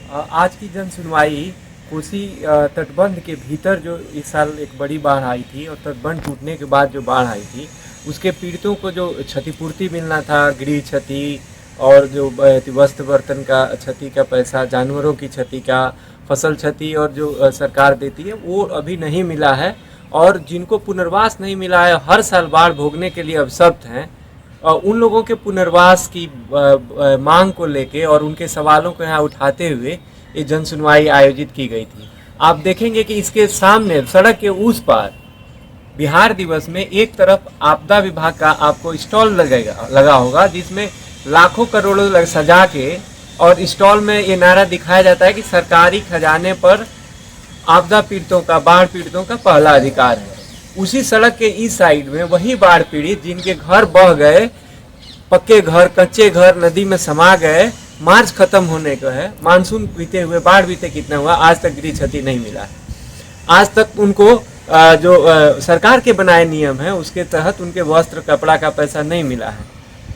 आज की जन सुनवाई कोसी तटबंध के भीतर जो इस साल एक बड़ी बाढ़ आई थी और तटबंध टूटने के बाद जो बाढ़ आई थी उसके पीड़ितों को जो क्षतिपूर्ति मिलना था, गृह क्षति और जो वस्त्र बर्तन का क्षति का पैसा, जानवरों की क्षति का, फसल क्षति और जो सरकार देती है वो अभी नहीं मिला है। और जिनको पुनर्वास नहीं मिला है, हर साल बाढ़ भोगने के लिए अवसर्त हैं, उन लोगों के पुनर्वास की मांग को लेके और उनके सवालों को यहाँ उठाते हुए ये जन सुनवाई आयोजित की गई थी। आप देखेंगे कि इसके सामने सड़क के उस पार बिहार दिवस में एक तरफ आपदा विभाग का आपको स्टॉल लगा होगा, जिसमें लाखों करोड़ों सजा के और स्टॉल में ये नारा दिखाया जाता है कि सरकारी खजाने पर आपदा पीड़ितों का, बाढ़ पीड़ितों का पहला अधिकार है। उसी सड़क के इस साइड में वही बाढ़ पीड़ित जिनके घर बह गए, पक्के घर, कच्चे घर नदी में समा गए, मार्च खत्म होने को है, मानसून बीते हुए, बाढ़ बीते कितना हुआ, आज तक गृह क्षति नहीं मिला है। आज तक उनको जो सरकार के बनाए नियम है उसके तहत उनके वस्त्र कपड़ा का पैसा नहीं मिला है।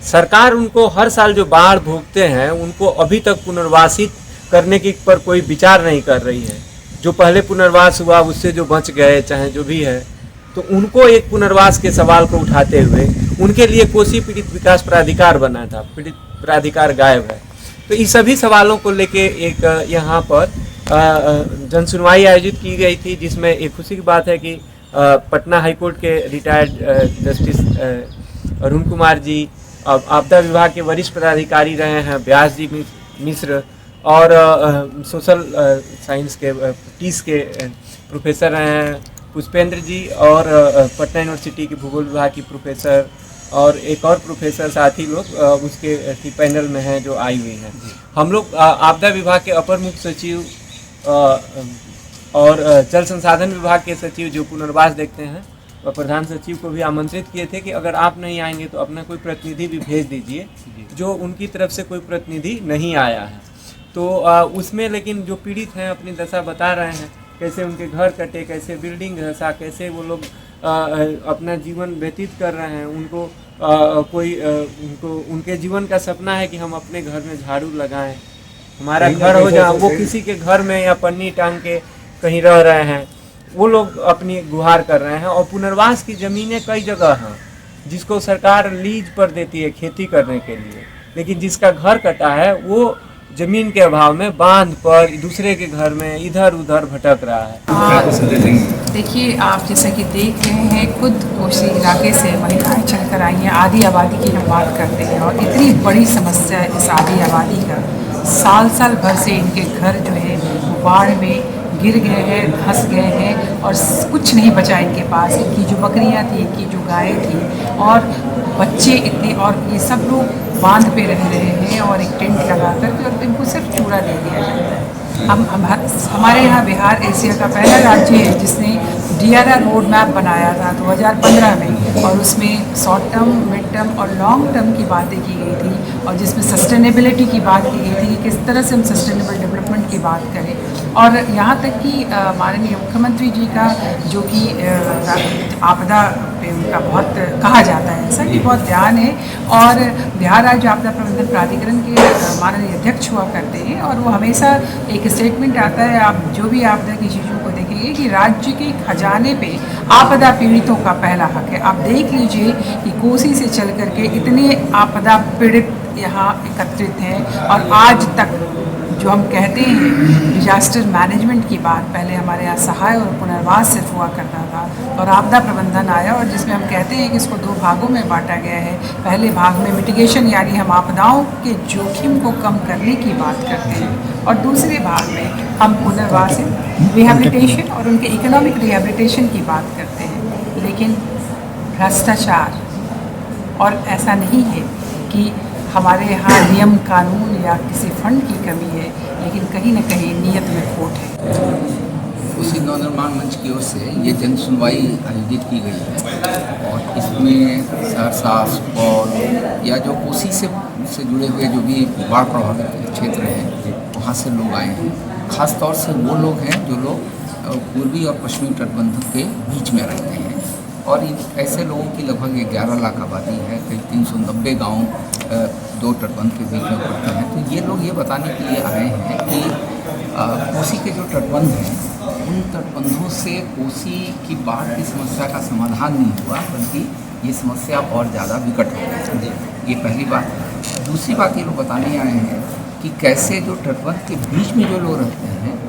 सरकार उनको हर साल जो बाढ़ भोगते हैं उनको अभी तक पुनर्वासित करने की पर कोई विचार नहीं कर रही है। जो पहले पुनर्वास हुआ उससे जो बच गए, चाहे जो भी है, तो उनको एक पुनर्वास के सवाल को उठाते हुए उनके लिए कोसी पीड़ित विकास प्राधिकार बना था, पीड़ित प्राधिकार गायब है। तो इस सभी सवालों को लेके एक यहाँ पर जन सुनवाई आयोजित की गई थी, जिसमें एक खुशी की बात है कि पटना हाईकोर्ट के रिटायर्ड जस्टिस अरुण कुमार जी, आपदा विभाग के वरिष्ठ पदाधिकारी रहे हैं व्यास जी मिश्र, और सोशल साइंस के टीस के प्रोफेसर रहे हैं पुष्पेंद्र जी, और पटना यूनिवर्सिटी के भूगोल विभाग की प्रोफेसर और एक और प्रोफेसर साथी लोग उसके पैनल में हैं जो आई हुई हैं। हम लोग आपदा विभाग के अपर मुख्य सचिव और जल संसाधन विभाग के सचिव जो पुनर्वास देखते हैं और प्रधान सचिव को भी आमंत्रित किए थे कि अगर आप नहीं आएंगे तो अपना कोई प्रतिनिधि भी भेज दीजिए, जो उनकी तरफ से कोई प्रतिनिधि नहीं आया है। तो उसमें लेकिन जो पीड़ित हैं अपनी दशा बता रहे हैं, कैसे उनके घर कटे, कैसे बिल्डिंग धंसा, कैसे वो लोग अपना जीवन व्यतीत कर रहे हैं। उनको उनको उनके जीवन का सपना है कि हम अपने घर में झाड़ू लगाएं, हमारा घर हो जाए। वो किसी के घर में या पन्नी टांग के कहीं रह रहे हैं, वो लोग अपनी गुहार कर रहे हैं। और पुनर्वास की ज़मीनें कई जगह हैं जिसको सरकार लीज पर देती है खेती करने के लिए, लेकिन जिसका घर कटा है वो जमीन के अभाव में बांध पर दूसरे के घर में इधर उधर भटक रहा है। देखिए, आप जैसा कि देख रहे हैं, खुद कोसी इलाके से महिलाएं चल कर आई हैं। आधी आबादी की हम बात करते हैं और इतनी बड़ी समस्या है इस आधी आबादी का। साल साल भर से इनके घर जो है वो बाढ़ में गिर गए हैं, धंस गए हैं और कुछ नहीं बचा इनके पास। इनकी जो बकरियां थी, इनकी जो गायें थी और बच्चे इतने, और ये सब लोग बांध पे रह रहे हैं और एक टेंट लगा कर और इनको सिर्फ चूड़ा दे दिया जाता है। हमारे यहाँ बिहार एशिया का पहला राज्य है जिसने DRR रोड मैप बनाया था 2015 में, और उसमें शॉर्ट टर्म, मिड टर्म और लॉन्ग टर्म की बातें की गई थी, और जिसमें सस्टेनेबिलिटी की बात की गई थी कि किस तरह से हम सस्टेनेबल डेवलपमेंट की बात करें। और यहाँ तक कि माननीय मुख्यमंत्री जी का जो कि आपदा पे उनका बहुत कहा जाता है, ऐसा कि बहुत ध्यान है, और बिहार राज्य आपदा प्रबंधन प्राधिकरण के माननीय अध्यक्ष हुआ करते हैं, और वो हमेशा एक स्टेटमेंट आता है, आप जो भी आपदा की चीज़ों को देखेंगे कि राज्य के खजाने पे आपदा पीड़ितों का पहला हक है। आप देख लीजिए कि कोसी से चल करके इतने आपदा पीड़ित यहाँ एकत्रित हैं, और आज तक जो हम कहते हैं डिजास्टर मैनेजमेंट की बात, पहले हमारे यहाँ सहाय और पुनर्वास सिर्फ हुआ करता था, और आपदा प्रबंधन आया, और जिसमें हम कहते हैं कि इसको 2 भागों में बांटा गया है। पहले भाग में मिटिगेशन, यानी हम आपदाओं के जोखिम को कम करने की बात करते हैं, और दूसरे भाग में हम पुनर्वास, रिहैबिलिटेशन और उनके इकोनॉमिक रिहैबिलिटेशन की बात करते हैं। लेकिन भ्रष्टाचार, और ऐसा नहीं है कि हमारे यहाँ नियम कानून या किसी फंड की कमी है, लेकिन कहीं न कहीं नीयत में खोट है। कोसी नवनिर्माण मंच की ओर से ये जन सुनवाई आयोजित की गई है, और इसमें सहरसा, सुपौल या जो कोसी से जुड़े हुए जो भी बाढ़ प्रभावित क्षेत्र हैं वहाँ से लोग आए हैं। ख़ास तौर से वो लोग हैं जो लोग पूर्वी और पश्चिमी तटबंध के बीच में रहते हैं, और ऐसे लोगों की लगभग 11 लाख आबादी है। कई 390 गाँव 2 तटबंध के बीच में पड़ते हैं। तो ये लोग ये बताने के लिए आए हैं कि कोसी के जो तटबंध हैं उन तटबंधों से कोसी की बाढ़ की समस्या का समाधान नहीं हुआ, बल्कि ये समस्या और ज़्यादा विकट हो गई। ये पहली बात। दूसरी बात ये लोग बताने आए हैं कि कैसे जो तटबंध के बीच में जो लोग रहते हैं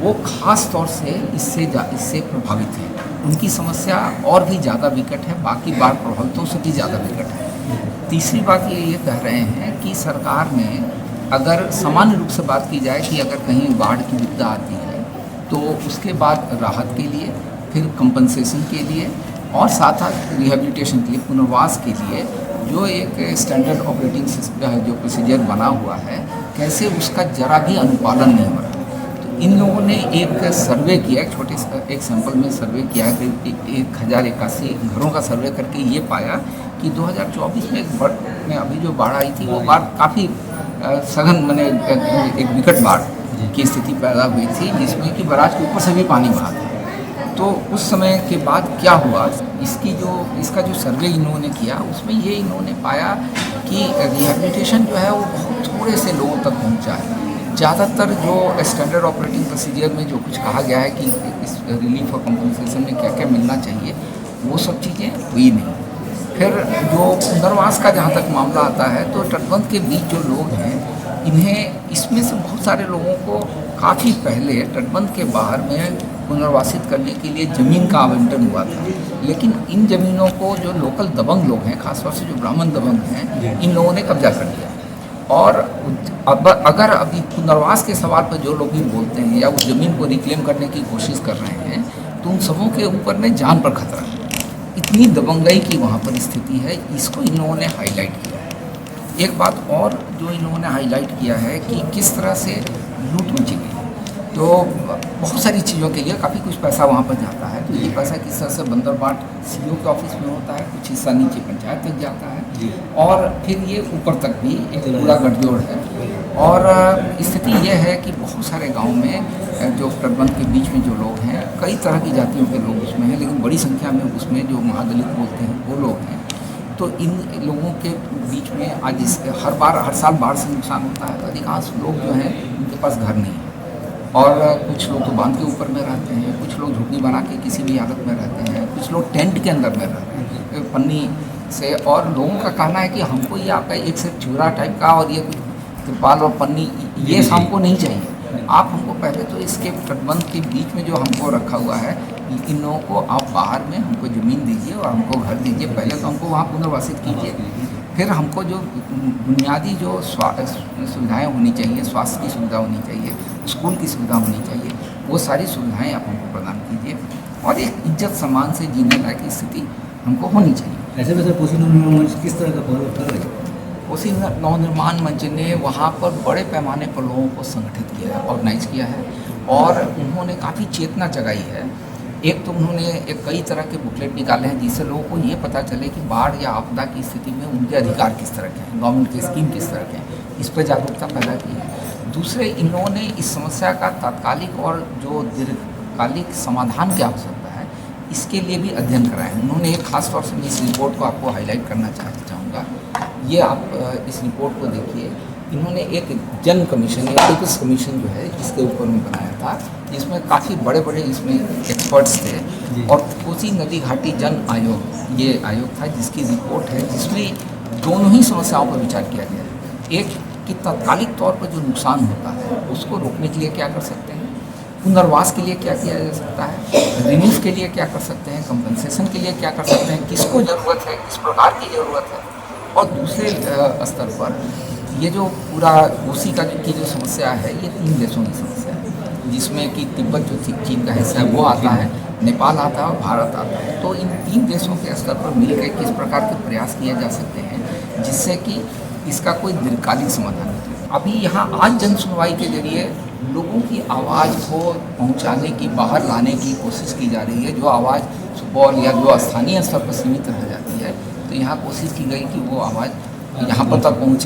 वो खास तौर से इससे प्रभावित हैं। उनकी समस्या और भी ज़्यादा विकट है, बाकी बाढ़ प्रभावितों से भी ज़्यादा विकट है। तीसरी बात ये कह रहे हैं कि सरकार ने, अगर सामान्य रूप से बात की जाए कि अगर कहीं बाढ़ की विपदा आती है तो उसके बाद राहत के लिए, फिर कंपनसेशन के लिए और साथ साथ रिहेबिलिटेशन के लिए, पुनर्वास के लिए जो एक स्टैंडर्ड ऑपरेटिंग जो प्रोसीजर बना हुआ है, कैसे उसका जरा भी अनुपालन नहीं हो रहा। तो इन लोगों ने एक सर्वे किया, एक सैंपल में सर्वे किया है, 1081 घरों का सर्वे करके ये पाया कि 2024 में अभी जो बाढ़ आई थी वो बाढ़ काफ़ी सघन एक विकट बाढ़ की स्थिति पैदा हुई थी, जिसमें कि बराज के ऊपर से भी पानी बहा था। तो उस समय के बाद क्या हुआ, इसका जो सर्वे इन्होंने किया उसमें ये इन्होंने पाया कि रिहेबिलिटेशन जो है वो बहुत थोड़े से लोगों तक पहुंचा है। ज़्यादातर जो स्टैंडर्ड ऑपरेटिंग प्रोसीजर में जो कुछ कहा गया है कि इस रिलीफ और कंपनसेशन में क्या क्या मिलना चाहिए, वो सब चीज़ें हुई नहीं। फिर जो पुनर्वास का जहाँ तक मामला आता है, तो तटबंध के बीच जो लोग हैं, इन्हें इसमें से बहुत सारे लोगों को काफ़ी पहले तटबंध के बाहर में पुनर्वासित करने के लिए ज़मीन का आवंटन हुआ था, लेकिन इन ज़मीनों को जो लोकल दबंग लोग हैं, खासतौर से जो ब्राह्मण दबंग हैं, इन लोगों ने कब्जा कर लिया। और अब अगर अभी पुनर्वास के सवाल पर जो लोग भी बोलते हैं या उस ज़मीन को रिक्लेम करने की कोशिश कर रहे हैं, तो उन सबों के ऊपर में जान पर खतरा है। इतनी दबंगई की वहाँ पर स्थिति है, इसको इन लोगों ने हाईलाइट किया है। एक बात और जो इन लोगों ने हाईलाइट किया है कि किस तरह से लूट मची गई। तो बहुत सारी चीज़ों के लिए काफ़ी कुछ पैसा वहाँ पर जाता है, तो ये पैसा किस तरह से बंदरबाट सीओ के ऑफिस में होता है, कुछ हिस्सा नीचे पंचायत तक जाता है और फिर ये ऊपर तक भी एक पूरा गठजोड़ है। और स्थिति ये है कि बहुत सारे गाँव में जो तटबंध के बीच में जो लोग हैं, कई तरह की जातियों के लोग उसमें हैं, लेकिन बड़ी संख्या में उसमें जो महादलित बोलते हैं वो लोग हैं। तो इन लोगों के बीच में आज हर साल बाढ़ से नुकसान होता है, तो अधिकांश लोग जो हैं उनके पास घर नहीं है और कुछ लोग तो बांध के ऊपर में रहते हैं, कुछ लोग झुग्गी बना के किसी भी हालत में रहते हैं, कुछ लोग टेंट के अंदर में रहते हैं पन्नी से। और लोगों का कहना है कि हमको ये आपका एक से चूरा टाइप का और ये कुछ तिरपाल और पन्नी ये हमको नहीं चाहिए। आप हमको पहले तो इसके तटबंध के बीच में जो हमको रखा हुआ है, इन लोगों को आप बाहर में हमको ज़मीन दीजिए और हमको घर दीजिए। पहले तो हमको वहाँ पुनर्वासित कीजिए, फिर हमको जो बुनियादी जो सुविधाएं होनी चाहिए, स्वास्थ्य की सुविधा होनी चाहिए, स्कूल की सुविधा होनी चाहिए, वो सारी सुविधाएं आप हमको प्रदान कीजिए और एक इज्जत सम्मान से जीने लायक की स्थिति हमको होनी चाहिए। ऐसे वैसे कोसी नवनिर्माण मंच किस तरह का पहल कर रही है? कोसी नवनिर्माण मंच ने वहाँ पर बड़े पैमाने पर लोगों को संगठित किया है, ऑर्गेनाइज किया है और उन्होंने काफ़ी चेतना जगाई है। एक तो उन्होंने कई तरह के बुकलेट निकाले हैं जिससे लोगों को ये पता चले कि बाढ़ या आपदा की स्थिति में उनके अधिकार किस तरह के हैं, गवर्नमेंट की स्कीम किस तरह के हैं, इस पर जागरूकता पैदा की है। दूसरे, इन लोगों ने इस समस्या का तात्कालिक और जो दीर्घकालिक समाधान क्या हो सकता है, इसके लिए भी अध्ययन कराया है। उन्होंने एक खास तौर से मैं इस रिपोर्ट को आपको हाईलाइट करना चाहूँगा। ये आप इस रिपोर्ट को देखिए। इन्होंने एक जन कमीशन या पीपल्स कमीशन जो है इसके ऊपर में बनाया था, जिसमें काफ़ी बड़े बड़े इसमें एक्सपर्ट्स थे। और कोसी नदी घाटी जन आयोग ये आयोग था जिसकी रिपोर्ट है, जिसमें दोनों ही समस्याओं पर विचार किया गया है। एक कि तात्कालिक तौर पर जो नुकसान होता है उसको रोकने के लिए क्या कर सकते हैं, पुनर्वास के लिए क्या किया जा सकता है, रिलीफ के लिए क्या कर सकते हैं, कंपनसेशन के लिए क्या कर सकते हैं, किसको ज़रूरत है, किस प्रकार की ज़रूरत है। और दूसरे स्तर पर ये जो पूरा कोसी का की जो समस्या है, ये 3 देशों की समस्या है, जिसमें कि तिब्बत जो चीन का हिस्सा है वो आता है, नेपाल आता है और भारत आता है। तो इन 3 देशों के स्तर पर मिलकर किस प्रकार के प्रयास किए जा सकते हैं जिससे कि इसका कोई दीर्घकालिक समाधान हो। अभी यहाँ आज जन सुनवाई के जरिए लोगों की आवाज़ को पहुँचाने की, बाहर लाने की कोशिश की जा रही है। जो आवाज़ सुपौल या जो स्थानीय स्तर पर सीमित रह जाती है, तो यहाँ कोशिश की गई कि वो आवाज़ यहाँ पर तक पहुँचे।